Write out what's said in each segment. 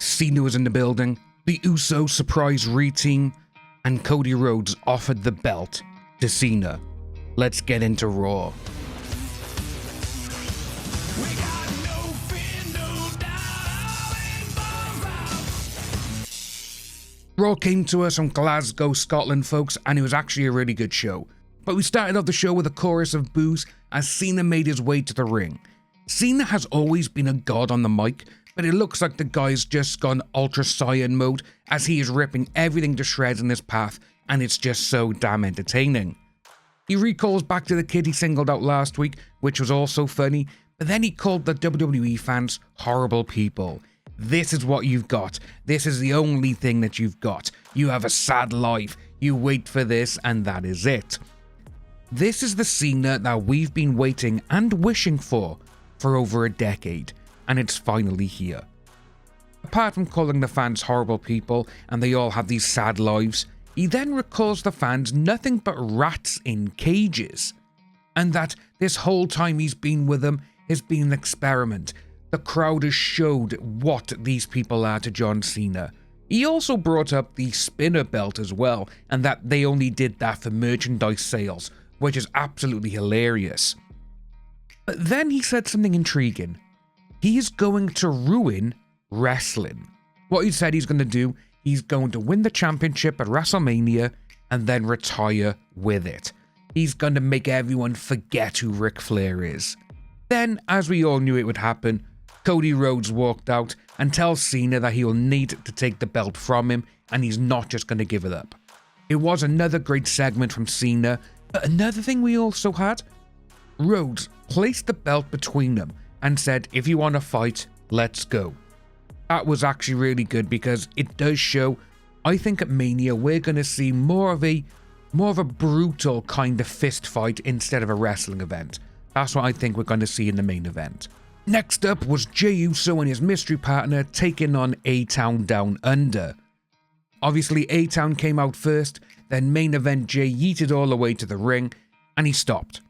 CENA was in the building, the Usos surprise re-team, and Cody Rhodes offered the belt to CENA. Let's get into Raw. Raw came to us from Glasgow, Scotland, folks, and it was actually a really good show. But we started off the show with a chorus of boos as CENA made his way to the ring. CENA has always been a god on the mic, but it looks like the guy's just gone Ultra Saiyan mode as he is ripping everything to shreds in his path, and it's just so damn entertaining. He recalls back to the kid he singled out last week, which was also funny, but then he called the WWE fans horrible people. This is what you've got. This is the only thing that you've got. You have a sad life. You wait for this, and that is it. This is the CENA that we've been waiting and wishing for over a decade, and it's finally here. Apart from calling the fans horrible people and they all have these sad lives, he then recalls the fans nothing but rats in cages, and that this whole time he's been with them has been an experiment. The crowd has showed what these people are to John Cena. He also brought up the spinner belt as well, and that they only did that for merchandise sales, which is absolutely hilarious. But then he said something intriguing. He is going to ruin wrestling. What he said he's going to do, he's going to win the championship at WrestleMania and then retire with it. He's going to make everyone forget who Ric Flair is. Then, as we all knew it would happen, Cody Rhodes walked out and tells Cena that he will need to take the belt from him and he's not just going to give it up. It was another great segment from Cena, but another thing we also had, Rhodes placed the belt between them and said, if you want to fight, let's go. That was actually really good because it does show, I think at Mania we're going to see more of a brutal kind of fist fight instead of a wrestling event. That's what I think we're going to see in the main event. Next up was Jey Uso and his mystery partner taking on A-Town Down Under. Obviously A-Town came out first, then main event Jey yeeted all the way to the ring, and he stopped.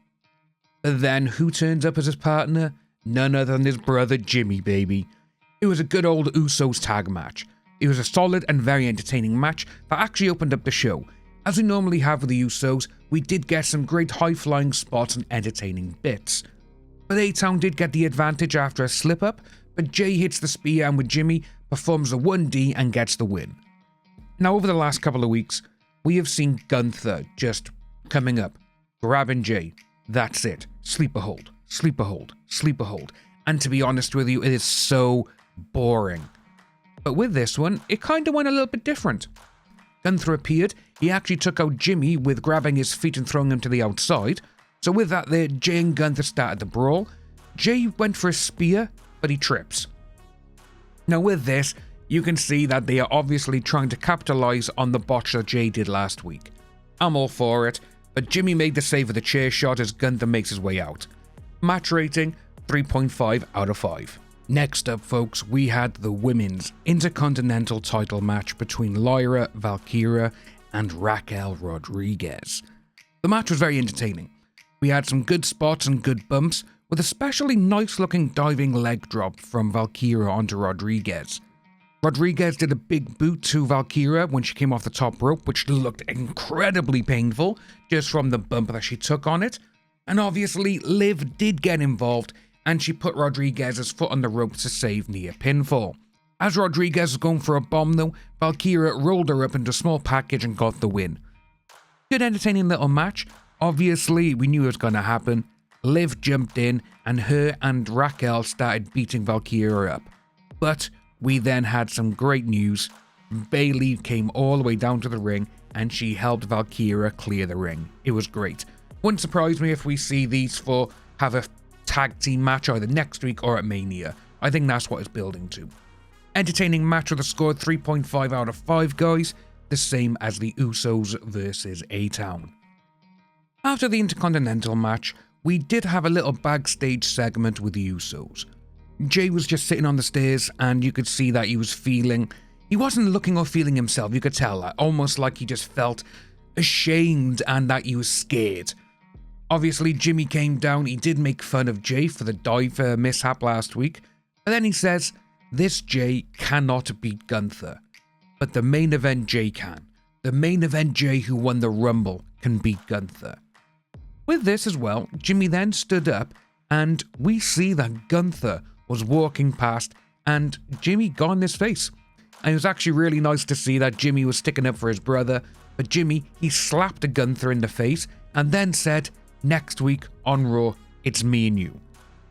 But then who turns up as his partner? None other than his brother Jimmy, baby. It was a good old Usos tag match. It was a solid and very entertaining match that actually opened up the show. As we normally have with the Usos, we did get some great high-flying spots and entertaining bits. But A-Town did get the advantage after a slip-up, but Jey hits the spear and with Jimmy, performs a 1D and gets the win. Now over the last couple of weeks, we have seen Gunther just coming up, grabbing Jey. That's it. Sleeper hold, sleeper hold, sleeper hold. And to be honest with you, it is so boring. But with this one, it kind of went a little bit different. Gunther appeared, he actually took out Jimmy with grabbing his feet and throwing him to the outside. So with that there, Jey and Gunther started the brawl. Jey went for a spear, but he trips. Now with this, you can see that they are obviously trying to capitalize on the botch that Jey did last week. I'm all for it, but Jimmy made the save with a chair shot as Gunther makes his way out. Match rating, 3.5 out of 5. Next up, folks, we had the Women's Intercontinental title match between Lyra Valkyria and Raquel Rodriguez. The match was very entertaining. We had some good spots and good bumps, with especially nice looking diving leg drop from Valkyria onto Rodriguez. Rodriguez did a big boot to Valkyria when she came off the top rope, which looked incredibly painful just from the bump that she took on it. And obviously, Liv did get involved and she put Rodriguez's foot on the ropes to save near pinfall. As Rodriguez was going for a bomb though, Valkyria rolled her up into a small package and got the win. Good entertaining little match. Obviously, we knew it was going to happen. Liv jumped in and her and Raquel started beating Valkyria up. But we then had some great news. Bayley came all the way down to the ring and she helped Valkyria clear the ring. It was great. Wouldn't surprise me if we see these four have a tag team match either next week or at Mania. I think that's what it's building to. Entertaining match with a score 3.5 out of 5, guys. The same as the Usos versus A-Town. After the Intercontinental match, we did have a little backstage segment with the Usos. Jey was just sitting on the stairs and you could see that he wasn't looking or feeling himself. You could tell that, almost like he just felt ashamed and that he was scared. Obviously, Jimmy came down. He did make fun of Jey for the dive mishap last week. But then he says, this Jay cannot beat Gunther, but the main event Jay can. The main event Jay who won the Rumble can beat Gunther. With this as well, Jimmy then stood up and we see that Gunther was walking past and Jimmy got in his face. And it was actually really nice to see that Jimmy was sticking up for his brother, but Jimmy, he slapped Gunther in the face and then said, "Next week on Raw, it's me and you."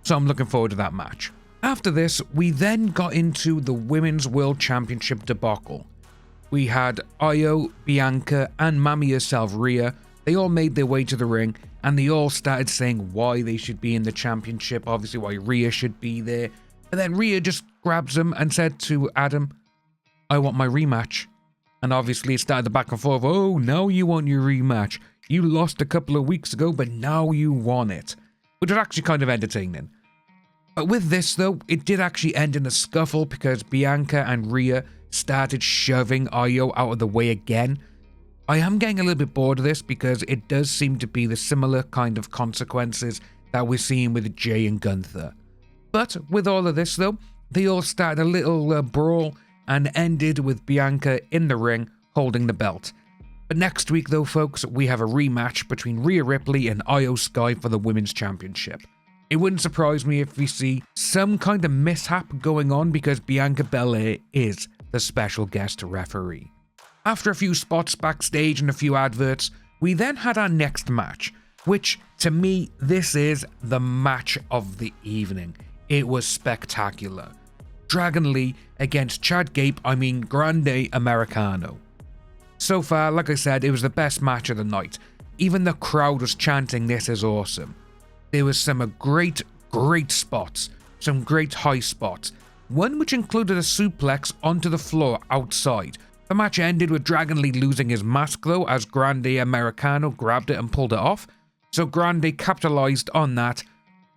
So I'm looking forward to that match. After this, we then got into the Women's World Championship debacle. We had Io, Bianca, and Mami herself, Rhea. They all made their way to the ring, and they all started saying why they should be in the championship, obviously why Rhea should be there. And then Rhea just grabs him and said to Adam, "I want my rematch." And obviously it started the back and forth, "Oh, now you want your rematch. You lost a couple of weeks ago, but now you want it." Which was actually kind of entertaining. But with this though, it did actually end in a scuffle because Bianca and Rhea started shoving Io out of the way again. I am getting a little bit bored of this because it does seem to be the similar kind of consequences that we're seeing with Jay and Gunther. But with all of this though, they all started a little brawl and ended with Bianca in the ring holding the belt. But next week though folks, we have a rematch between Rhea Ripley and Io Sky for the Women's Championship. It wouldn't surprise me if we see some kind of mishap going on because Bianca Belair is the special guest referee. After a few spots backstage and a few adverts, we then had our next match, which to me, this is the match of the evening. It was spectacular. Dragon Lee against Chad Grande Americano. So far, like I said, it was the best match of the night. Even the crowd was chanting "This is awesome." There was some great spots, some great high spots. One which included a suplex onto the floor outside. The match ended with Dragon Lee losing his mask though as Grande Americano grabbed it and pulled it off. So Grande capitalized on that,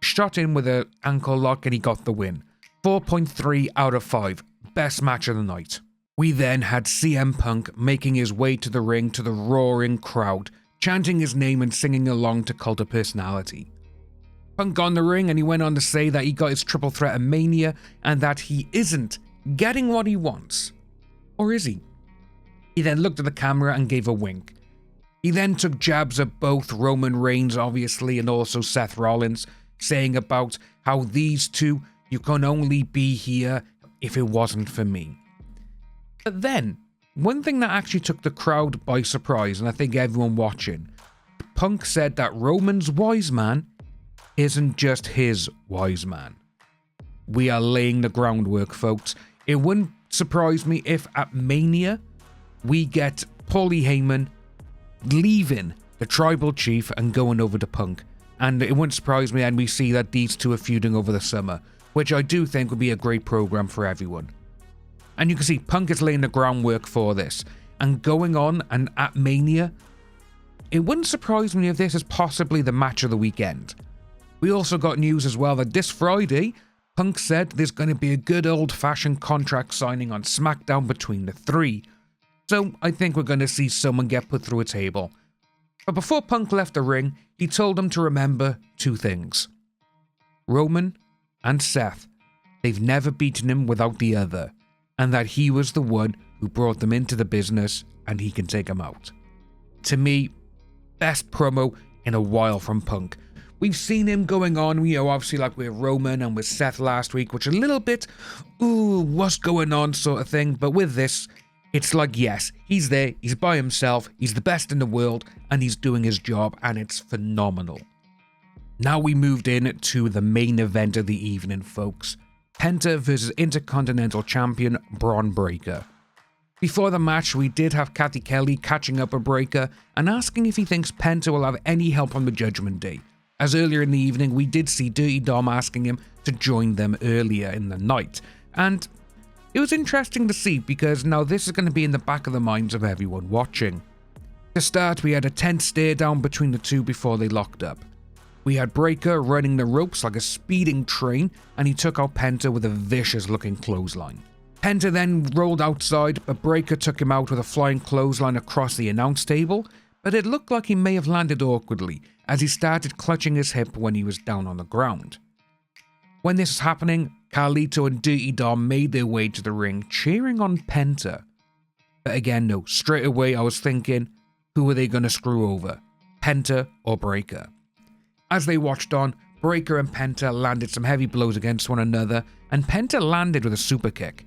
shot in with an ankle lock and he got the win. 4.3 out of 5. Best match of the night. We then had CM Punk making his way to the ring to the roaring crowd, chanting his name and singing along to Cult of Personality. Punk got in the ring and he went on to say that he got his triple threat at Mania and that he isn't getting what he wants. Or is he? He then looked at the camera and gave a wink. He then took jabs at both Roman Reigns obviously and also Seth Rollins, saying about how these two, you can only be here if it wasn't for me. But then, one thing that actually took the crowd by surprise, and I think everyone watching, Punk said that Roman's wise man isn't just his wise man. We are laying the groundwork, folks. It wouldn't surprise me if at Mania, we get Paulie Heyman leaving the Tribal Chief and going over to Punk. And it wouldn't surprise me and we see that these two are feuding over the summer, which I do think would be a great program for everyone. And you can see Punk is laying the groundwork for this. And going on and at Mania, it wouldn't surprise me if this is possibly the match of the weekend. We also got news as well that this Friday, Punk said there's going to be a good old-fashioned contract signing on SmackDown between the three. So I think we're going to see someone get put through a table. But before Punk left the ring, he told them to remember two things. Roman and Seth, they've never beaten him without the other, and that he was the one who brought them into the business and he can take them out. To me, best promo in a while from Punk. We've seen him going on, obviously like with Roman and with Seth last week, which a little bit, ooh, what's going on sort of thing. But with this, it's like, yes, he's there, he's by himself, he's the best in the world, and he's doing his job, and it's phenomenal. Now we moved in to the main event of the evening, folks. Penta versus Intercontinental Champion Bron Breakker. Before the match, we did have Cathy Kelly catching up with Breakker and asking if he thinks Penta will have any help on the Judgment Day. As earlier in the evening, we did see Dirty Dom asking him to join them earlier in the night. And it was interesting to see because now this is going to be in the back of the minds of everyone watching. To start, we had a tense stare down between the two before they locked up. We had Breakker running the ropes like a speeding train and he took out Penta with a vicious looking clothesline. Penta then rolled outside, but Breakker took him out with a flying clothesline across the announce table, but it looked like he may have landed awkwardly as he started clutching his hip when he was down on the ground. When this was happening, Carlito and Dirty Dom made their way to the ring, cheering on Penta. But again, no, straight away I was thinking, who are they going to screw over? Penta or Breakker? As they watched on, Breakker and Penta landed some heavy blows against one another, and Penta landed with a super kick.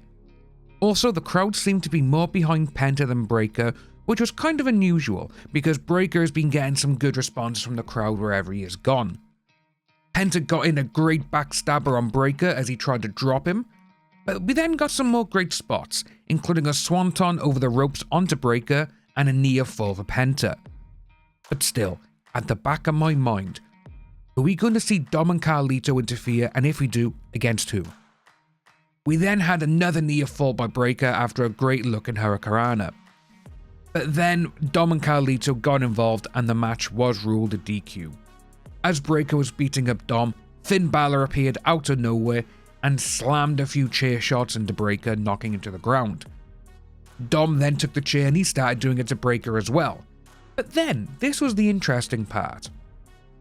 Also, the crowd seemed to be more behind Penta than Breakker, which was kind of unusual, because Breakker has been getting some good responses from the crowd wherever he has gone. Penta got in a great backstabber on Breakker as he tried to drop him, but we then got some more great spots, including a swanton over the ropes onto Breakker and a near fall for Penta. But still, at the back of my mind, are we going to see Dom and Carlito interfere, and if we do, against who? We then had another near fall by Breakker after a great look in Hurricanrana. But then Dom and Carlito got involved and the match was ruled a DQ. As Breakker was beating up Dom, Finn Balor appeared out of nowhere and slammed a few chair shots into Breakker, knocking him to the ground. Dom then took the chair and he started doing it to Breakker as well. But then, this was the interesting part.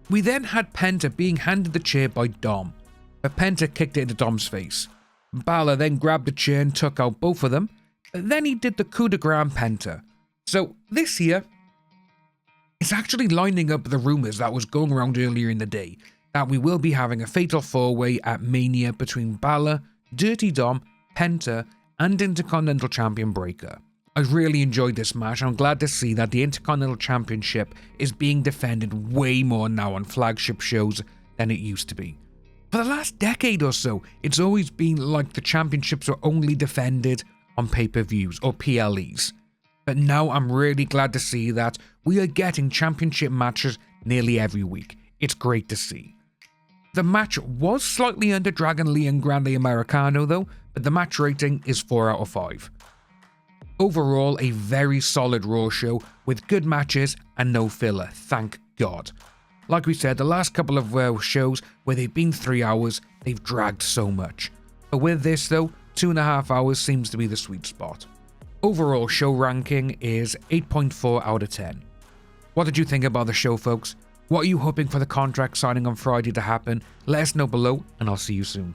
We then had Penta being handed the chair by Dom, but Penta kicked it into Dom's face. Balor then grabbed the chair and took out both of them, but then he did the coup de grace on Penta. So this here is actually lining up the rumours that was going around earlier in the day, that we will be having a fatal four-way at Mania between Balor, Dirty Dom, Penta, and Intercontinental Champion Breakker. I really enjoyed this match. I'm glad to see that the Intercontinental Championship is being defended way more now on flagship shows than it used to be. For the last decade or so, it's always been like the championships are only defended on pay-per-views or PLEs. But now I'm really glad to see that we are getting championship matches nearly every week. It's great to see. The match was slightly under Dragon Lee and Grande Americano though, but the match rating is 4 out of 5. Overall, a very solid Raw show with good matches and no filler, thank God. Like we said, the last couple of shows where they've been 3 hours, they've dragged so much. But with this though, 2.5 hours seems to be the sweet spot. Overall show ranking is 8.4 out of 10. What did you think about the show, folks? What are you hoping for the contract signing on Friday to happen? Let us know below, and I'll see you soon.